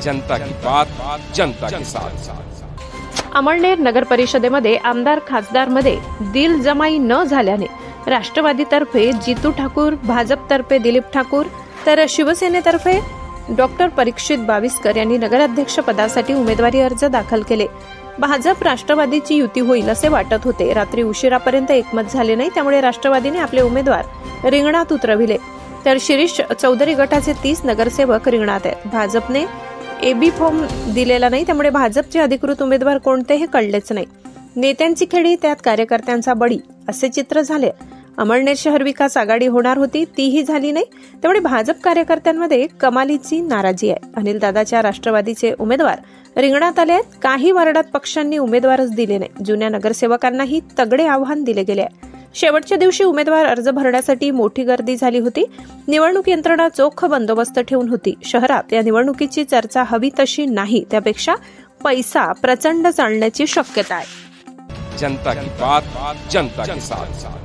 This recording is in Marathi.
जनता की बात, जनता के साथ। अमळनेर नगर परिषदेमध्ये आमदार खासदार मध्ये दिल जमाई न झाल्याने राष्ट्रवादीतर्फे जितू ठाकूर, भाजपतर्फे दिलीप ठाकूर तर शिवसेनेतर्फे डॉक्टर परीक्षित बाविस्कर यांनी नगराध्यक्ष पदासाठी उमेदवारी अर्ज दाखल केले। भाजप राष्ट्रवादीची युती होईल असे वाटत होते। रात्री उशिरापर्यंत एकमत झाले नाही, त्यामुळे राष्ट्रवादीने आपले उमेदवार रिंगणात उतरविले, तर शिरीष चौधरी गटाचे 30 नगरसेवक रिंगणात आहेत। भाजपने एबी फॉर्म दिलेला नाही, त्यामुळे भाजपचे अधिकृत उमेदवार कोणते हे कळलेच नाही। नेत्यांची खेळी त्यात कार्यकर्त्यांचा बळी असे चित्र झाले। अमळनेर शहर विकास आघाडी होणार होती, तीही झाली नाही, त्यामुळे भाजप कार्यकर्त्यांमध्ये कमालीची नाराजी आहे। अनिल दादाच्या राष्ट्रवादीचे उमेदवार रिंगणात आले आहेत। काही वार्डात पक्षांनी उमेदवारच दिले नाही। जुन्या नगरसेवकांनाही तगडे आव्हान दिले गेले आहे। शेवटच्या दिवशी उमेदवार अर्ज भरण्यासाठी मोठी गर्दी झाली होती। निवडणूक यंत्रणा चोख बंदोबस्त ठेवून होती। शहरात या निवडणुकीची चर्चा हवी तशी नाही, त्यापेक्षा पैसा प्रचंड चालण्याची शक्यता आहे। जनता की बात, जनता के साथ।